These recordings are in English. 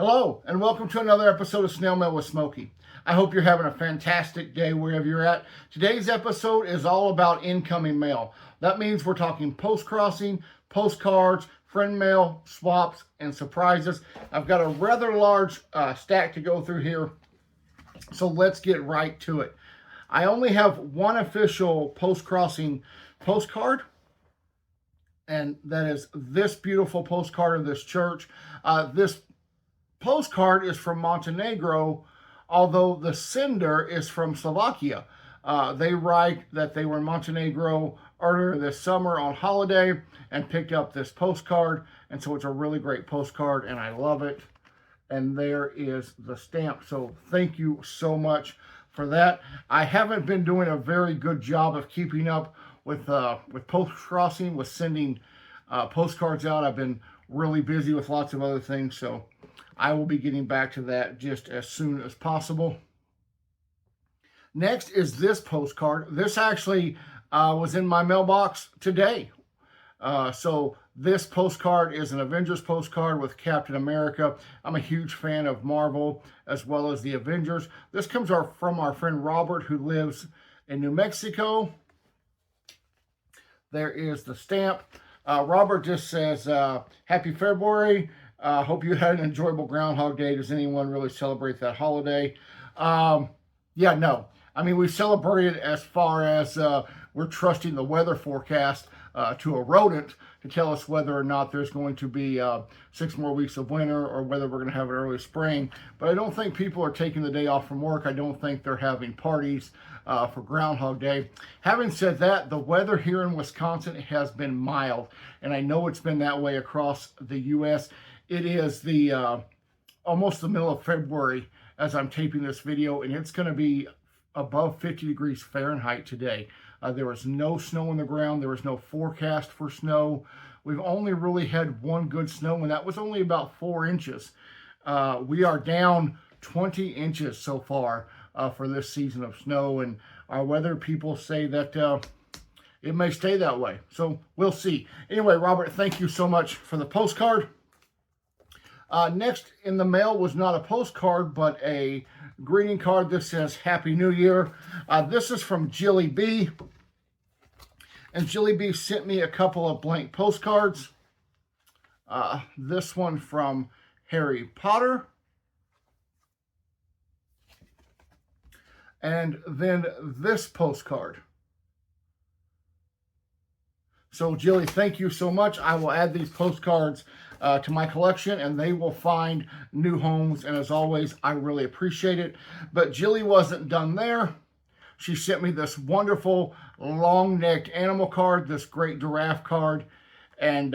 Hello, and welcome to another episode of Snail Mail with Smokey. I hope you're having a fantastic day wherever you're at. Today's episode is all about incoming mail. That means we're talking post-crossing, postcards, friend mail, swaps, and surprises. I've got a rather large stack to go through here, so let's get right to it. I only have one official post-crossing postcard, and that is this beautiful postcard of this church. This postcard is from Montenegro, although the sender is from Slovakia. They write that they were in Montenegro earlier this summer on holiday and picked up this postcard, and so it's a really great postcard and I love it. And there is the stamp, so thank you so much for that. I haven't been doing a very good job of keeping up with Postcrossing, with sending postcards out. I've been really busy with lots of other things, so I will be getting back to that just as soon as possible. Next is this postcard. This actually was in my mailbox today. So this postcard is an Avengers postcard with Captain America. I'm a huge fan of Marvel as well as the Avengers. This comes from our friend Robert, who lives in New Mexico. There is the stamp. Robert just says, Happy February. Hope you had an enjoyable Groundhog Day. Does anyone really celebrate that holiday? Yeah, no. I mean, we celebrate it as far as we're trusting the weather forecast to a rodent to tell us whether or not there's going to be 6 more weeks of winter or whether we're going to have an early spring. But I don't think people are taking the day off from work. I don't think they're having parties for Groundhog Day. Having said that, the weather here in Wisconsin has been mild, and I know it's been that way across the U.S. It is the almost the middle of February as I'm taping this video, and it's going to be above 50 degrees Fahrenheit today. There was no snow on the ground. There was no forecast for snow. We've only really had one good snow, and that was only about 4 inches. We are down 20 inches so far for this season of snow, and our weather people say that it may stay that way. So we'll see. Anyway, Robert, thank you so much for the postcard. Next in the mail was not a postcard, but a greeting card. This says Happy New Year. This is from Jilly B. And Jilly B sent me a couple of blank postcards. This one from Harry Potter. And then this postcard. So Jilly, thank you so much. I will add these postcards to my collection, and they will find new homes. And as always, I really appreciate it. But Jilly wasn't done there. She sent me this wonderful long-necked animal card, this great giraffe card. And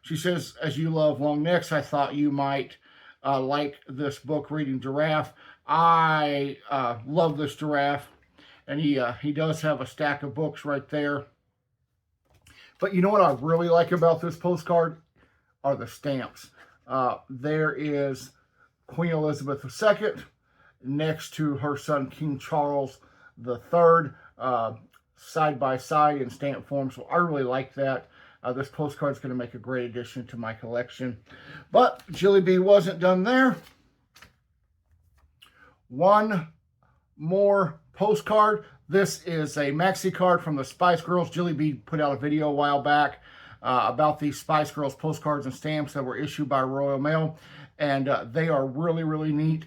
she says, as you love long necks, I thought you might like this book, Reading Giraffe. I love this giraffe. And he does have a stack of books right there. But you know what I really like about this postcard are the stamps. There is Queen Elizabeth II next to her son King Charles III, side by side in stamp form. So I really like that. This postcard is going to make a great addition to my collection. But Jilly B wasn't done there. One more postcard. This is a maxi card from the Spice Girls. Jilly B put out a video a while back about these Spice Girls postcards and stamps that were issued by Royal Mail. And they are really, really neat.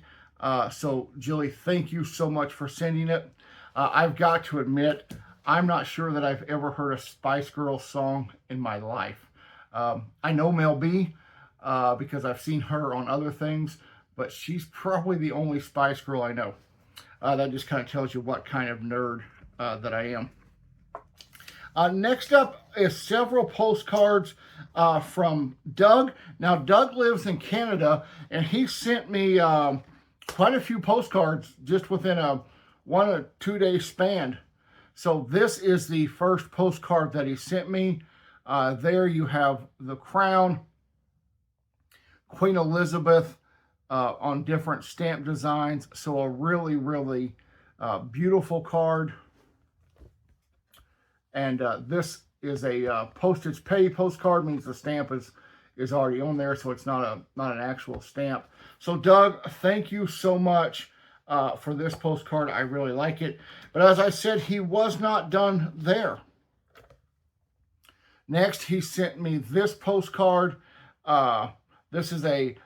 So Jilly, thank you so much for sending it. I've got to admit, I'm not sure that I've ever heard a Spice Girls song in my life. I know Mel B because I've seen her on other things, but she's probably the only Spice Girl I know. That just kind of tells you what kind of nerd that I am. Next up is several postcards from Doug. Now, Doug lives in Canada, and he sent me quite a few postcards just within a 1 or 2 day span. So this is the first postcard that he sent me. There you have the crown, Queen Elizabeth, on different stamp designs. So a really, really beautiful card. And this is a postage pay postcard, means the stamp is already on there, so it's not an actual stamp. So Doug, thank you so much for this postcard. I really like it. But as I said, he was not done there. Next, he sent me this postcard. This is the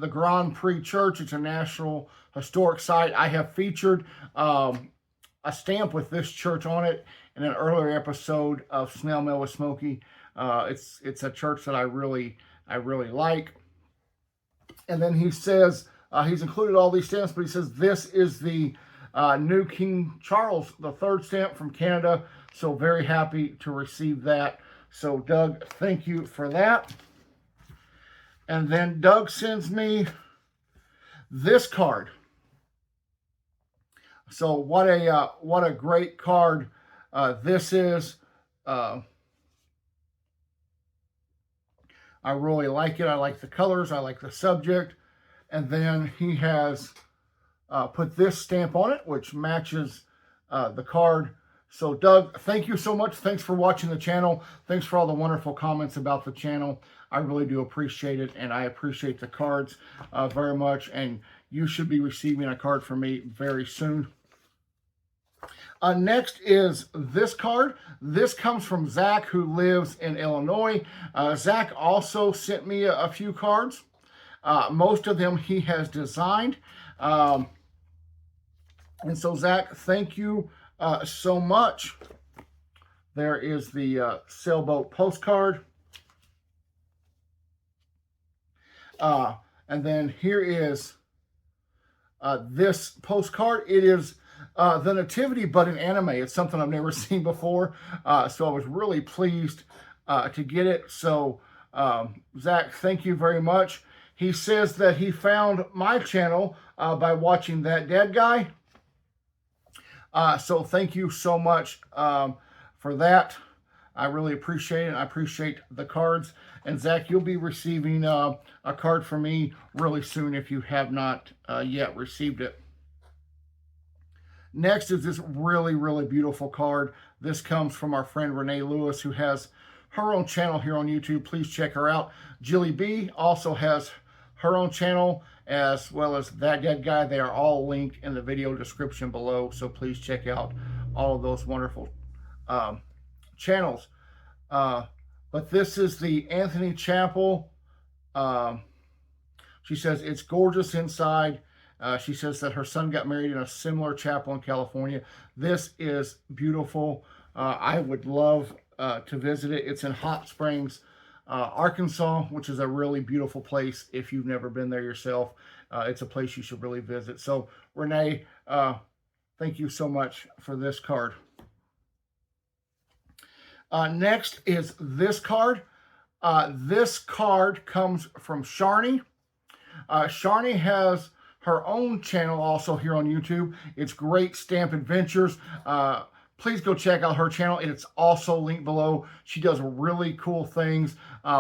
Grand Prix Church. It's a National Historic Site. I have featured a stamp with this church on it in an earlier episode of Snail Mail with Smokey. It's a church that I really like. And then he says, he's included all these stamps, but he says this is the new King Charles III stamp from Canada. So very happy to receive that. So Doug, thank you for that. And then Doug sends me this card. So what a great card this is. I really like it. I like the colors. I like the subject. And then he has put this stamp on it, which matches the card. So Doug, thank you so much. Thanks for watching the channel. Thanks for all the wonderful comments about the channel. I really do appreciate it, and I appreciate the cards very much. And you should be receiving a card from me very soon. Next is this card. This comes from Zach, who lives in Illinois. Zach also sent me a few cards. Most of them he has designed. And so Zach, thank you so much. There is the sailboat postcard. And then here is this postcard. It is the Nativity, but in anime. It's something I've never seen before. So I was really pleased to get it. So Zach, thank you very much. He says that he found my channel by watching That Dead Guy. So thank you so much for that. I really appreciate it. I appreciate the cards. And Zach, you'll be receiving a card from me really soon if you have not yet received it. Next is this really beautiful card. This comes from our friend Renee Lewis, who has her own channel here on YouTube. Please check her out. Jilly B also has her own channel, as well as That Dead Guy. They are all linked in the video description below, so please check out all of those wonderful channels. But this is the Anthony Chapel. She says it's gorgeous inside. She says that her son got married in a similar chapel in California. This is beautiful. I would love to visit it. It's in Hot Springs, Arkansas, which is a really beautiful place. If you've never been there yourself, it's a place you should really visit. So Renee, thank you so much for this card. Next is this card. This card comes from Sharni. Sharni has her own channel also here on YouTube. It's Great Stamp Adventures. Please go check out her channel. It's also linked below. She does really cool things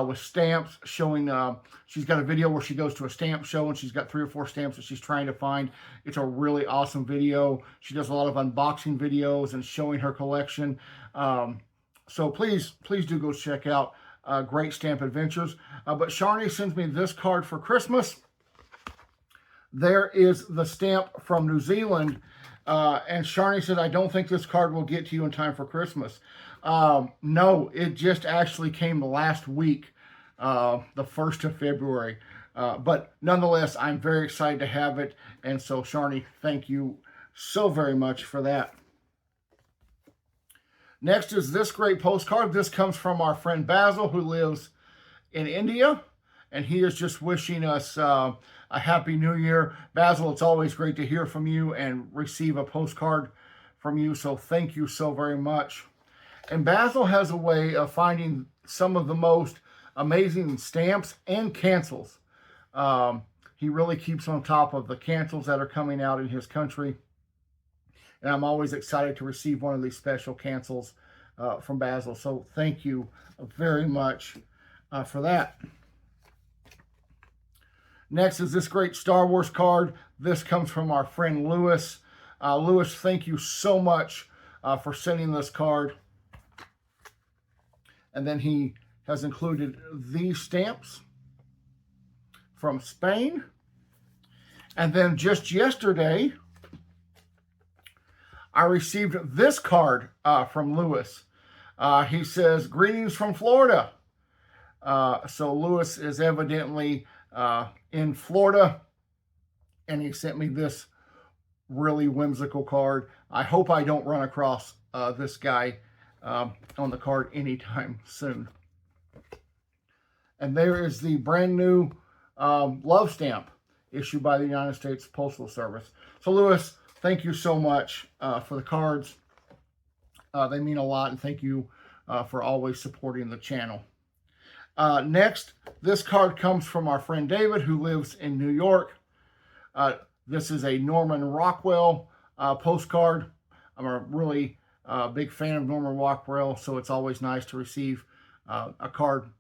with stamps, showing, she's got a video where she goes to a stamp show and she's got 3 or 4 stamps that she's trying to find. It's a really awesome video. She does a lot of unboxing videos and showing her collection. So please do go check out Great Stamp Adventures. But Sharni sends me this card for Christmas. There is the stamp from New Zealand. And Sharni said, I don't think this card will get to you in time for Christmas. No, it just actually came last week, the 1st of February. But nonetheless, I'm very excited to have it. And so, Sharni, thank you so very much for that. Next is this great postcard. This comes from our friend Basil, who lives in India. And he is just wishing us a Happy New Year. Basil, it's always great to hear from you and receive a postcard from you. So thank you so very much. And Basil has a way of finding some of the most amazing stamps and cancels. He really keeps on top of the cancels that are coming out in his country. And I'm always excited to receive one of these special cancels from Basil. So thank you very much for that. Next is this great Star Wars card. This comes from our friend Lewis. Lewis, thank you so much for sending this card. And then he has included these stamps. from Spain. And then just yesterday, I received this card from Lewis. He says, greetings from Florida. So Lewis is evidently in Florida, and he sent me this really whimsical card. I hope I don't run across this guy on the card anytime soon. And there is the brand new love stamp issued by the United States Postal Service. So Lewis, thank you so much for the cards. They mean a lot, and thank you for always supporting the channel. Next, this card comes from our friend David, who lives in New York. This is a Norman Rockwell postcard. I'm a really big fan of Norman Rockwell, so it's always nice to receive a card.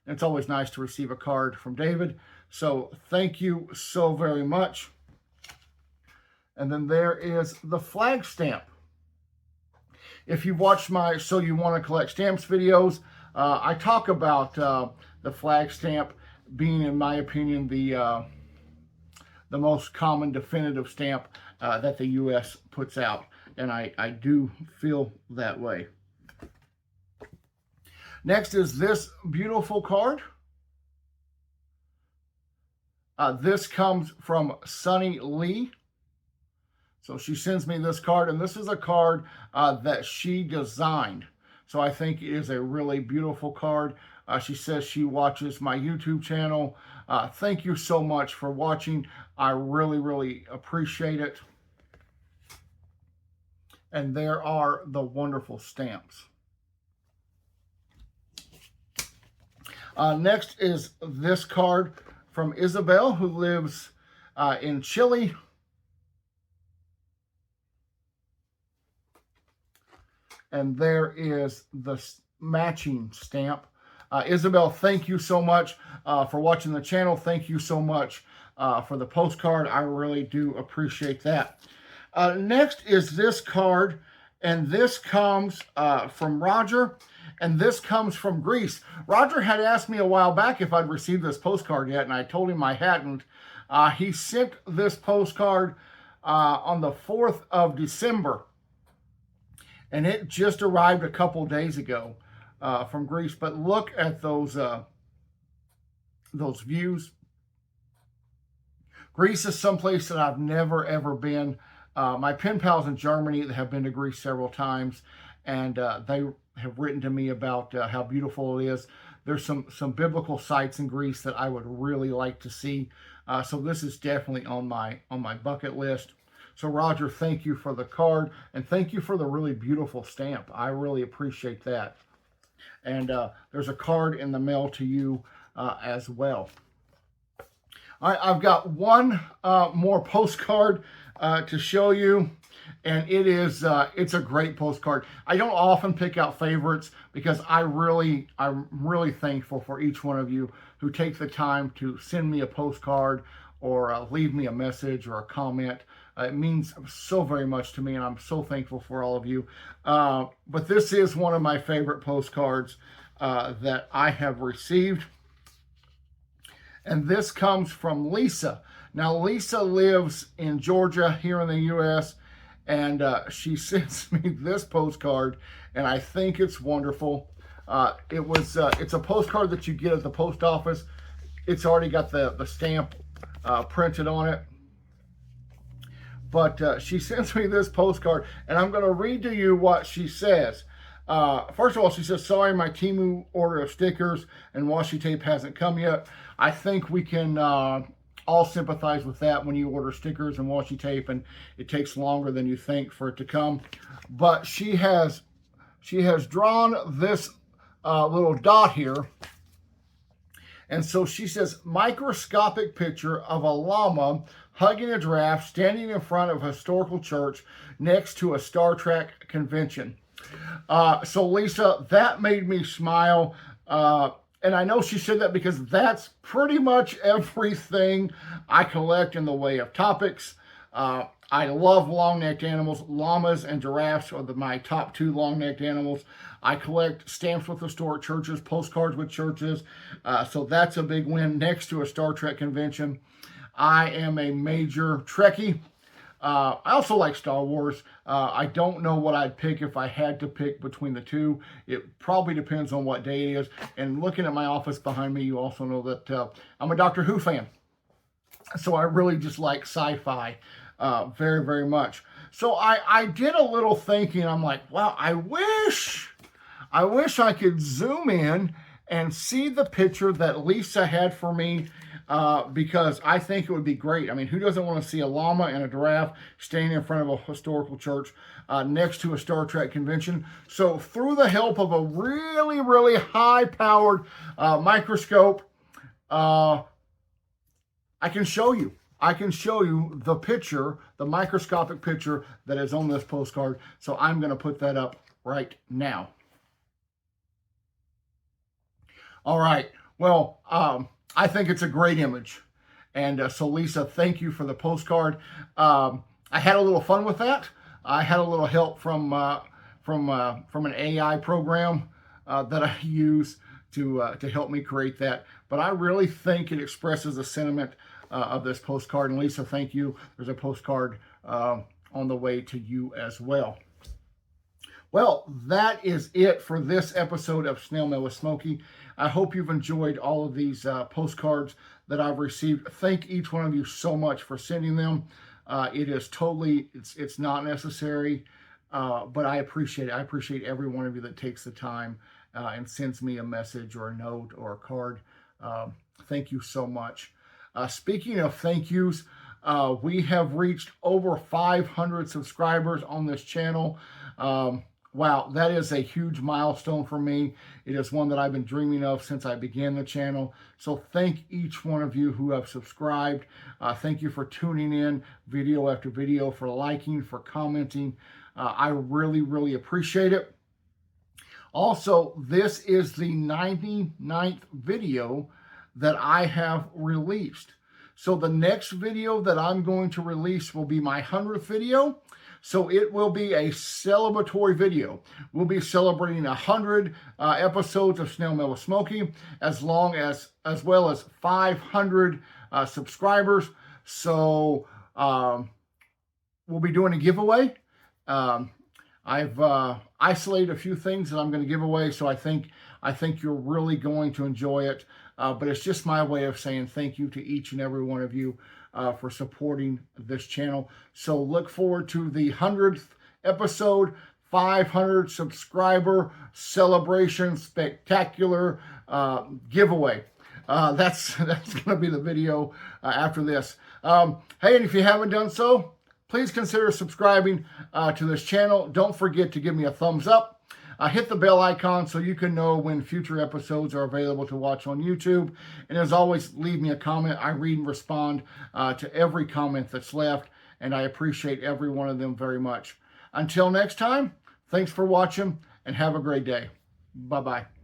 It's always nice to receive a card from David. So thank you so very much. And then there is the flag stamp. If you've watched my So You Want to Collect Stamps videos, I talk about the flag stamp being, in my opinion, the most common definitive stamp that the U.S. puts out. And I do feel that way. Next is this beautiful card. This comes from Sunny Lee. So she sends me this card, and this is a card that she designed. So I think it is a really beautiful card. She says she watches my YouTube channel. Thank you so much for watching. I really, really appreciate it. And there are the wonderful stamps. Next is this card from Isabel, who lives in Chile. And there is the matching stamp. Isabel, thank you so much for watching the channel. Thank you so much for the postcard. I really do appreciate that. Next is this card, and this comes from Roger, and this comes from Greece. Roger had asked me a while back if I'd received this postcard yet, and I told him I hadn't. He sent this postcard on the 4th of December. And it just arrived a couple days ago from Greece. But look at those views. Greece is someplace that I've never, ever been. My pen pals in Germany have been to Greece several times. And they have written to me about how beautiful it is. There's some biblical sites in Greece that I would really like to see. So this is definitely on my bucket list. So Roger, thank you for the card, and thank you for the really beautiful stamp. I really appreciate that. And there's a card in the mail to you as well. All right, I've got one more postcard to show you, and it's a great postcard. I don't often pick out favorites because I'm really thankful for each one of you who take the time to send me a postcard or leave me a message or a comment. It means so very much to me, and I'm so thankful for all of you. But this is one of my favorite postcards that I have received. And this comes from Lisa. Now, Lisa lives in Georgia here in the U.S., and she sends me this postcard, and I think it's wonderful. It's a postcard that you get at the post office. It's already got the stamp printed on it. But she sends me this postcard, and I'm going to read to you what she says. First of all, she says, sorry, my Temu order of stickers and washi tape hasn't come yet. I think we can all sympathize with that when you order stickers and washi tape, and it takes longer than you think for it to come. But she has drawn this little dot here. And so she says, microscopic picture of a llama hugging a giraffe standing in front of a historical church next to a Star Trek convention. So Lisa, that made me smile. And I know she said that because that's pretty much everything I collect in the way of topics. I I love long-necked animals. Llamas and giraffes are my top 2 long-necked animals. I collect stamps with historic churches, postcards with churches, so that's a big win next to a Star Trek convention. I am a major Trekkie. I also like Star Wars. I don't know what I'd pick if I had to pick between the two. It probably depends on what day it is. And looking at my office behind me, you also know that I'm a Doctor Who fan. So I really just like sci-fi very, very much. So I did a little thinking. I'm like, wow, I wish I could zoom in and see the picture that Lisa had for me, because I think it would be great. I mean, who doesn't want to see a llama and a giraffe standing in front of a historical church next to a Star Trek convention? So through the help of a really, really high-powered microscope, I can show you. I can show you the picture, the microscopic picture that is on this postcard. So I'm going to put that up right now. All right. Well, I think it's a great image. And so, Lisa, thank you for the postcard. I had a little fun with that. I had a little help from an AI program that I use to help me create that. But I really think it expresses the sentiment of this postcard. And Lisa, thank you. There's a postcard on the way to you as well. Well, that is it for this episode of Snail Mail with Smokey. I hope you've enjoyed all of these postcards that I've received. Thank each one of you so much for sending them. It is totally, it's not necessary, but I appreciate it. I appreciate every one of you that takes the time and sends me a message or a note or a card. Thank you so much. Speaking of thank yous, we have reached over 500 subscribers on this channel. Wow, that is a huge milestone for me. It is one that I've been dreaming of since I began the channel. So thank each one of you who have subscribed. Thank you for tuning in video after video, for liking, for commenting. I really, really appreciate it. Also, this is the 99th video that I have released. So the next video that I'm going to release will be my 100th video. So it will be a celebratory video. We'll be celebrating 100 episodes of Snail Mail with Smokey, as well as 500 subscribers. So we'll be doing a giveaway. I've isolated a few things that I'm going to give away, so I think you're really going to enjoy it. But it's just my way of saying thank you to each and every one of you for supporting this channel. So look forward to the 100th episode, 500 subscriber celebration spectacular giveaway. That's going to be the video after this. Hey, and if you haven't done so, please consider subscribing to this channel. Don't forget to give me a thumbs up. Hit the bell icon so you can know when future episodes are available to watch on YouTube. And as always, leave me a comment. I read and respond to every comment that's left, and I appreciate every one of them very much. Until next time, thanks for watching, and have a great day. Bye-bye.